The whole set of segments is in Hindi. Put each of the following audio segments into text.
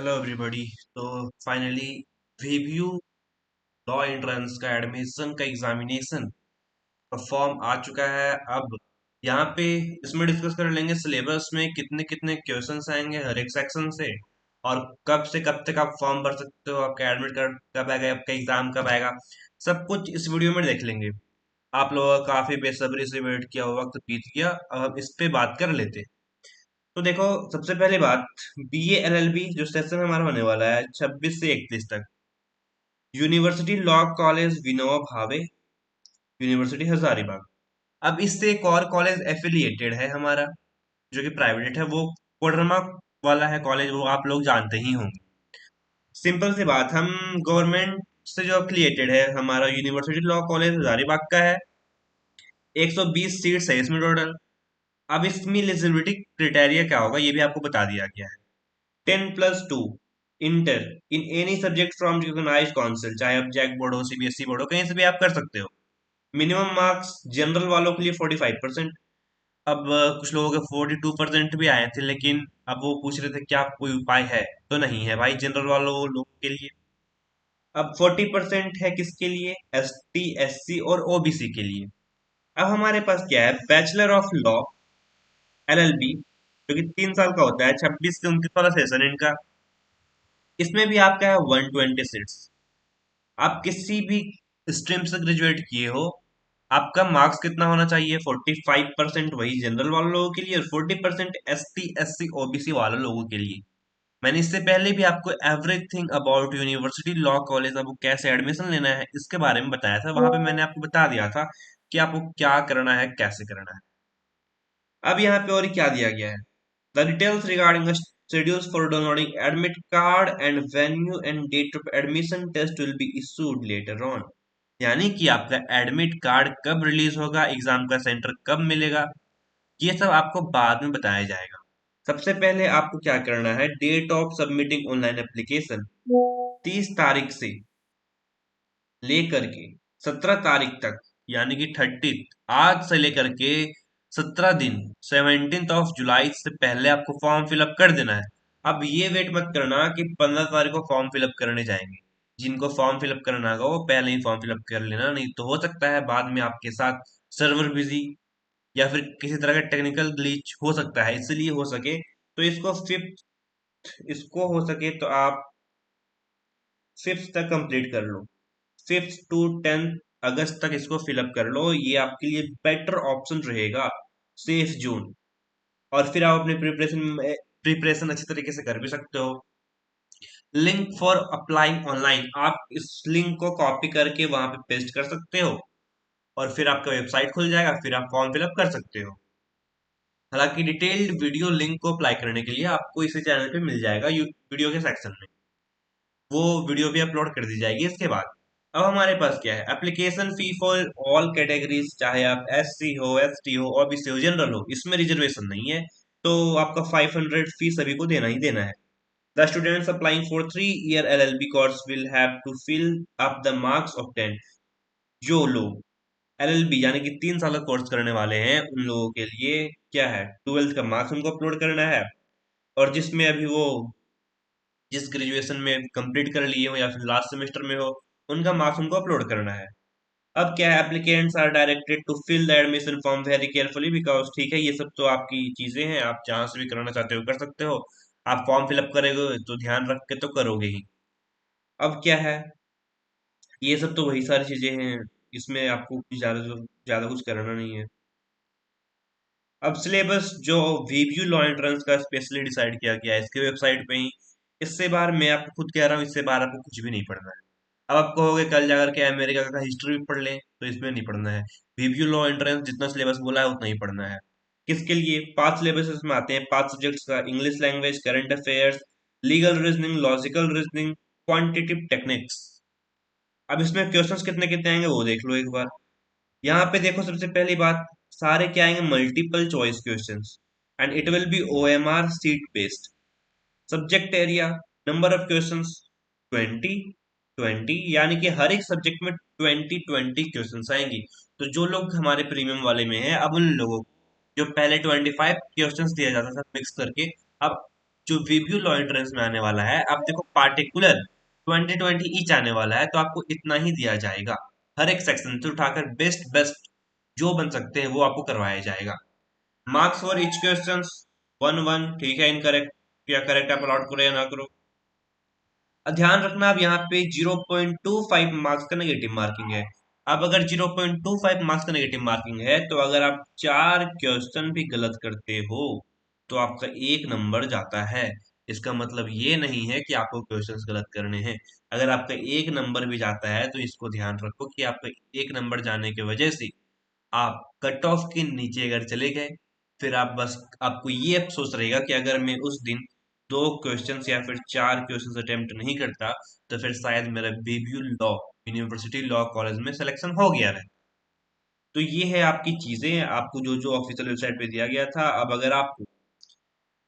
Hello everybody. तो फाइनली रिव्यू लॉ एंट्रेंस का एडमिशन का एग्जामिनेशन का फॉर्म आ चुका है। अब यहाँ पे इसमें डिस्कस कर लेंगे सिलेबस में कितने कितने क्वेश्चंस आएंगे हर एक सेक्शन से, और कब से कब तक आप फॉर्म भर सकते हो, आपका एडमिट कार्ड कब आएगा, आपका एग्जाम कब आएगा, सब कुछ इस वीडियो में देख लेंगे। आप लोगों का काफी बेसब्री से वेट किया हुआ वक्त बीत गया, अब हम इस पे बात कर लेते। तो देखो, सबसे पहली बात, BA LLB जो सेशन हमारा होने वाला है 26 से 31 तक, university law college Vinoba Bhave, university Hazaribagh. अब इससे एक और कॉलेज एफिलिएटेड है हमारा, जो कि प्राइवेट है, वो कोडरमा वाला है कॉलेज, वो आप लोग जानते ही होंगे। सिंपल सी बात, हम गवर्नमेंट से जो एफिलिएटेड है, हमारा यूनिवर्सिटी लॉ कॉलेज हजारीबाग का है। 120 सीट्स है इसमें टोटल। अब इसमें एलिजिबिलिटी क्राइटेरिया क्या होगा ये भी आपको बता दिया गया है। 10+2 inter in any subject from recognised council, चाहे आप जैक बोर्ड हो, CBSE बोर्ड हो, कहीं से भी आप कर सकते हो। मिनिमम मार्क्स जनरल वालों के लिए 45%। अब कुछ लोगों के 42% भी आए थे, लेकिन अब वो पूछ रहे थे क्या कोई उपाय है, तो नहीं है भाई जनरल वालों लोगों के लिए। अब 40% है किसके लिए, ST SC और OBC के लिए। अब हमारे पास क्या है, बैचलर ऑफ लॉ LLB, जो कि 3 साल का होता है, 26 से 29 वाला सेशन इनका। इसमें भी आपका है 120 सीट्स। आप किसी भी स्ट्रीम से ग्रेजुएट किए हो, आपका मार्क्स कितना होना चाहिए, 45%, वही जनरल वाले लोगों के लिए, और 40% ST SC OBC वाले लोगों के लिए। मैंने इससे पहले भी आपको everything about university law college, आपको कैसे एडमिशन लेना है इसके बारे में बताया था। वहां पे मैंने आपको बता दिया था कि आपको क्या करना है, कैसे करना है। अब यहाँ पे और क्या दिया गया है, the details regarding the schedules for downloading admit card and venue and date of admission test will be issued later on। यानी कि आपका एडमिट कार्ड कब रिलीज होगा, एग्जाम का सेंटर कब मिलेगा, ये सब आपको बाद में बताया जाएगा। सबसे पहले आपको क्या करना है, date of submitting online application 30 तारीख से लेकर के 17 तारीख तक, यानी कि 30, आज से लेकर के 17 दिन, 17 जुलाई से पहले आपको फॉर्म फिलअप कर देना है। अब ये वेट मत करना कि 15 तारीख को फॉर्म फिलअप करने जाएंगे। जिनको फॉर्म फिलअप करना होगा वो पहले ही फॉर्म फिलअप कर लेना, नहीं तो हो सकता है बाद में आपके साथ सर्वर बिजी या फिर किसी तरह का टेक्निकल ग्लिच हो सकता है। इसलिए हो सके तो इसको हो सके तो आप 5th तक कंप्लीट कर लो। 5th to 10th अगस्त तक इसको फिलअप कर लो, ये आपके लिए बेटर ऑप्शन रहेगा, सेफ जोन। और फिर आप अपने प्रिपरेशन अच्छी तरीके से कर भी सकते हो। लिंक फॉर अप्लाइंग ऑनलाइन, आप इस लिंक को कॉपी करके वहां पे पेस्ट कर सकते हो, और फिर आपका वेबसाइट खुल जाएगा, फिर आप फॉर्म फिलअप कर सकते हो। हालांकि डिटेल्ड वीडियो लिंक को अप्लाई करने के लिए आपको इसी चैनल पे मिल जाएगा, वीडियो के सेक्शन में वो वीडियो भी अपलोड कर दी जाएगी इसके बाद। अब हमारे पास क्या है, application fee for all categories, चाहे आप SC हो, ST हो, OBC हो, जनरल हो, इसमें रिजर्वेशन नहीं है। तो आपका 500 फी सभी को देना ही देना है। The students applying for 3 year LLB course will have to fill up the marks of 10। जो लोग LLB यानी कि 3 साल का कोर्स करने वाले हैं, उन लोगों के लिए क्या है, 12th का मार्क्स उनको अपलोड करना है। और जिसमें अभी वो जिस ग्रेजुएशन में कंप्लीट कर लिए हो या फिर लास्ट सेमेस्टर में हो, उनका मार्क्स उनको अपलोड करना है। अब क्या है, applicants are directed to fill the admission form very carefully, because ठीक है, ये सब तो आपकी चीजें हैं, आप जहां से भी कराना चाहते हो कर सकते हो। आप फॉर्म फिलअप करोगे तो ध्यान रख के तो करोगे ही। अब क्या है, ये सब तो वही सारी चीजें हैं, इसमें आपको कुछ ज्यादा कुछ करना नहीं है। अब सिलेबस जो वीव्यू लॉ एंट्रेंस का स्पेशली डिसाइड किया गया है इसके वेबसाइट पे ही, इससे बाहर मैं आपको खुद कह रहा हूँ, इससे बाहर आपको कुछ भी नहीं पढ़ना है। अब आप कहोगे कल जाकर के अमेरिका का हिस्ट्री भी पढ़ लें, तो इसमें नहीं पढ़ना है। वीव्यू लॉ एंट्रेंस जितना सिलेबस बोला है उतना ही पढ़ना है। किसके लिए, 5 सिलेबस इसमें आते हैं, 5 सब्जेक्ट्स का, English language, current affairs, legal reasoning, logical reasoning, quantitative techniques. अब इसमें क्वेश्चंस कितने कितने आएंगे वो देख लो एक बार। यहाँ पे देखो, सबसे पहली बात, सारे क्या आएंगे, multiple choice questions, and it will be OMR seat based. Subject area, number of questions 20 20, यानी कि हर एक सब्जेक्ट में 20 20 क्वेश्चंस आएंगी। तो जो लोग हमारे प्रीमियम वाले में हैं, अब उन लोगों को जो पहले 25 क्वेश्चंस दिया जाता था मिक्स करके, अब जो वीबीयू लॉ एंट्रेंस में आने वाला है, अब देखो पार्टिकुलर 2020 ईच आने वाला है, तो आपको इतना ही दिया जाएगा। हर एक सेक्शन से उठाकर बेस्ट बेस्ट जो बन सकते हैं वो आपको करवाया जाएगा। मार्क्स फॉर ईच क्वेश्चन 1 1, ठीक है, इनकरेक्ट या करेक्ट आप अलॉट करो या ना करो। अब ध्यान रखना, अब यहाँ पे 0.25 मार्क्स का नेगेटिव मार्किंग है। अब अगर 0.25 मार्क्स का नेगेटिव मार्किंग है, तो अगर आप 4 क्वेश्चन भी गलत करते हो तो आपका 1 नंबर जाता है। इसका मतलब ये नहीं है कि आपको क्वेश्चंस गलत करने हैं। अगर आपका 1 नंबर भी जाता है तो इसको ध्यान रखो कि आपका 1 नंबर जाने की वजह से आप कट ऑफ के नीचे अगर चले गए, फिर आप बस आपको ये अफसोस रहेगा कि अगर मैं उस दिन 2 क्वेश्चंस या फिर 4 क्वेश्चंस अटेम्प्ट नहीं करता, तो फिर शायद मेरा बीबीयू लॉ यूनिवर्सिटी लॉ कॉलेज में सिलेक्शन हो गया रहे। तो ये है आपकी चीजें, आपको जो जो ऑफिशियल वेबसाइट पे दिया गया था। अब अगर आपको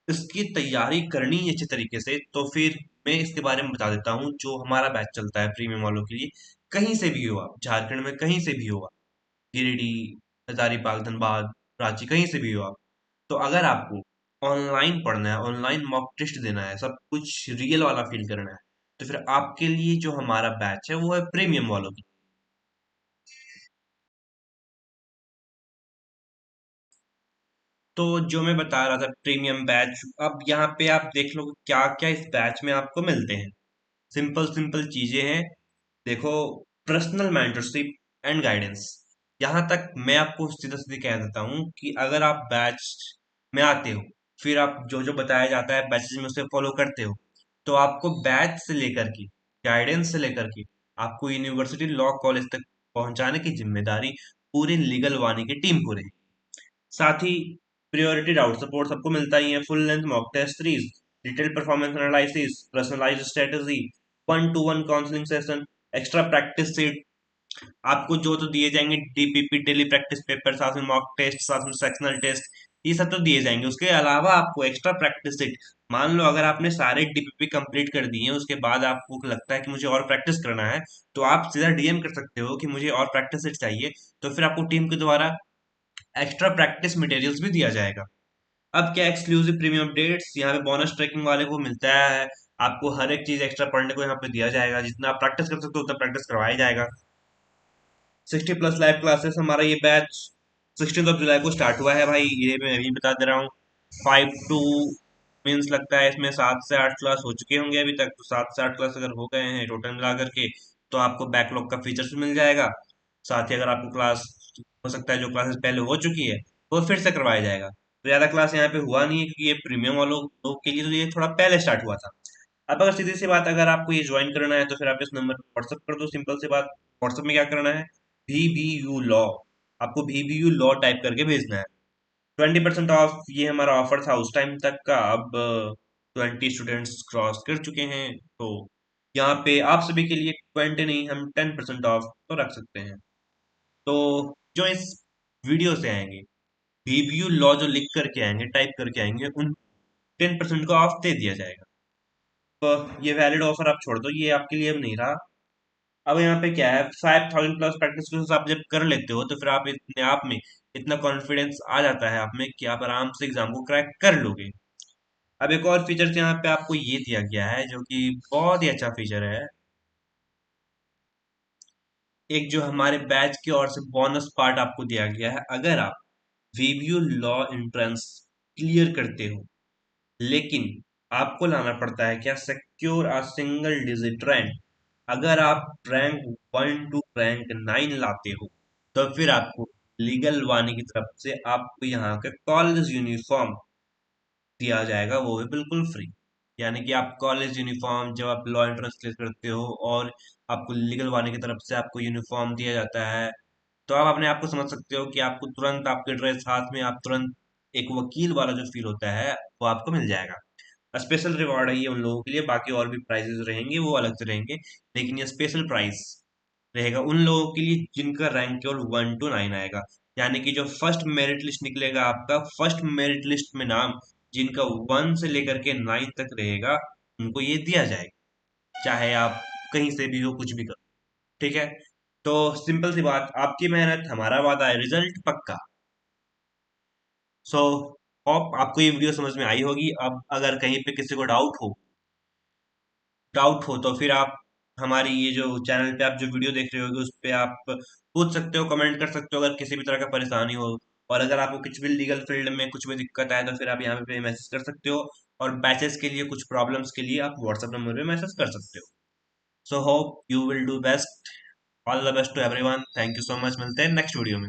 इसकी तैयारी करनी है अच्छे तरीके से, तो फिर मैं इसके बारे में बता देता हूँ। जो हमारा बैच चलता है प्रीमियम वालों के लिए, कहीं से भी हो आप, झारखंड में कहीं से भी हो आप, गिरिडीह, हजारीबाग, धनबाद, रांची, कहीं से भी हो आप, तो अगर आपको ऑनलाइन पढ़ना है, ऑनलाइन मॉक टेस्ट देना है, सब कुछ रियल वाला फील करना है, तो फिर आपके लिए जो हमारा बैच है वो है प्रीमियम वालों की। तो जो मैं बता रहा था प्रीमियम बैच, अब यहाँ पे आप देख लो क्या क्या इस बैच में आपको मिलते हैं। सिंपल सिंपल चीजें हैं। देखो, पर्सनल मेंटरशिप एंड गाइडेंस। यहाँ तक मैं आपको सीधा सीधा कह देता हूँ कि अगर आप बैच में आते हो, फिर आप जो जो बताया जाता है बैचेज में उसे फॉलो करते हो, तो आपको बैच से लेकर के, गाइडेंस से लेकर के, आपको यूनिवर्सिटी लॉ कॉलेज तक पहुंचाने की जिम्मेदारी पूरी लीगल वानी की टीम को रहेगी। साथ ही प्रियोरिटी डाउट सपोर्ट सबको मिलता ही है, full length mock test series, detail performance analysis, personalised strategy, 1 to 1 counselling session, extra practice sheet, आपको जो तो दिए जाएंगे डीपीपी डेली प्रैक्टिस पेपर, साथ में मॉक टेस्ट, साथ में सेक्शनल टेस्ट, ये सब तो दिए जाएंगे। उसके अलावा आपको एक्स्ट्रा प्रैक्टिस सेट, मान लो अगर आपने सारे डीपीपी कंप्लीट कर दिए हैं, उसके बाद आपको लगता है कि मुझे और प्रैक्टिस करना है, तो आप सीधा डीएम कर सकते हो कि मुझे और प्रैक्टिस सेट चाहिए। तो फिर आपको टीम के द्वारा एक्स्ट्रा प्रैक्टिस मटेरियल्स भी दिया जाएगा। अब क्या एक्सक्लूसिव प्रीमियम अपडेट्स, यहाँ पे बोनस ट्रैकिंग वाले को मिलता है। आपको हर एक चीज एक्स्ट्रा पढ़ने को यहाँ पे दिया जाएगा, जितना आप प्रैक्टिस कर सकते हो उतना प्रैक्टिस करवाया जाएगा। 60+ लाइव क्लासेस, हमारा ये बैच 16 जुलाई को स्टार्ट हुआ है भाई, ये मैं अभी बता दे रहा हूँ। 5 to मीन्स लगता है इसमें 7 से 8 क्लास हो चुके होंगे अभी तक, तो 7 से 8 क्लास अगर हो गए हैं टोटल मिला करके, तो आपको बैकलॉग का फीचर्स भी मिल जाएगा। साथ ही अगर आपको क्लास, हो सकता है जो क्लासेस पहले हो चुकी है वो फिर से करवाया जाएगा। तो ज्यादा क्लास यहाँ पे हुआ नहीं है, क्योंकि ये प्रीमियम वालों लोग के लिए तो ये थोड़ा पहले स्टार्ट हुआ था। अब अगर सीधी सी बात, अगर आपको ये ज्वाइन करना है, तो फिर आप इस नंबर पर व्हाट्सअप कर दो, सिंपल सी बात। व्हाट्सअप में क्या करना है, VBU लॉ, आपको VBU लॉ टाइप करके भेजना है। 20% ऑफ ये हमारा ऑफर था उस टाइम तक का। अब 20 स्टूडेंट्स क्रॉस कर चुके हैं, तो यहाँ पे आप सभी के लिए 20 नहीं, हम 10% ऑफ तो रख सकते हैं। तो जो इस वीडियो से आएंगे, VBU लॉ जो लिख करके आएंगे, टाइप करके आएंगे, उन 10% का ऑफ दे दिया जाएगा। तो ये वैलिड ऑफर आप छोड़ दो, ये आपके लिए अब नहीं रहा। अब यहाँ पे क्या है, 5000+ प्रैक्टिस क्वेश्चन आप जब कर लेते हो, तो फिर आप इतने आप में इतना कॉन्फिडेंस आ जाता है आप में कि आप आराम से एग्जाम को क्रैक कर लोगे। अब एक और फीचर यहाँ पे आपको ये दिया गया है, जो कि बहुत ही अच्छा फीचर है। एक जो हमारे बैच की ओर से बोनस पार्ट आपको दिया गया है, अगर आप वीबीयू लॉ एंट्रेंस क्लियर करते हो, लेकिन आपको लाना पड़ता है क्या, secure a single digit rank. अगर आप रैंक 1 to रैंक 9 लाते हो, तो फिर आपको लीगल वानी की तरफ से आपको यहाँ का कॉलेज यूनिफॉर्म दिया जाएगा, वो भी बिल्कुल फ्री। यानी कि आप कॉलेज यूनिफॉर्म जब आप लॉ एंट्रेंस क्लियर करते हो, और आपको लीगल वानी की तरफ से आपको यूनिफॉर्म दिया जाता है, तो आप अपने आप को समझ सकते हो कि आपको तुरंत आपके ड्रेस हाथ में, आप तुरंत एक वकील वाला जो फील होता है वो आपको मिल जाएगा। स्पेशल रिवॉर्ड है ये उन लोगों के लिए, बाकी और भी प्राइजेस रहेंगे वो अलग से रहेंगे, लेकिन ये स्पेशल प्राइस रहेगा उन लोगों के लिए जिनका रैंक केवल 1 to 9 आएगा। यानी कि जो फर्स्ट मेरिट लिस्ट निकलेगा आपका, फर्स्ट मेरिट लिस्ट में नाम जिनका 1 से लेकर के 9 तक रहेगा, उनको ये दिया जाएगा, चाहे आप कहीं से भी हो, कुछ भी करो। ठीक है, तो सिंपल सी बात, आपकी मेहनत हमारा वादा है, रिजल्ट पक्का। सो होप आपको ये वीडियो समझ में आई होगी। अब अगर कहीं पे किसी को डाउट हो तो फिर आप हमारी ये जो चैनल पे आप जो वीडियो देख रहे होगे उस पे आप पूछ सकते हो, कमेंट कर सकते हो अगर किसी भी तरह का परेशानी हो। और अगर आपको कुछ भी लीगल फील्ड में कुछ भी दिक्कत आए तो फिर आप यहाँ पे मैसेज कर सकते हो। और बैचेस के लिए कुछ प्रॉब्लम्स के लिए आप व्हाट्सएप नंबर पे मैसेज कर सकते हो। So hope you will do best. All the best to everyone. Thank you so much. मिलते हैं नेक्स्ट वीडियो में।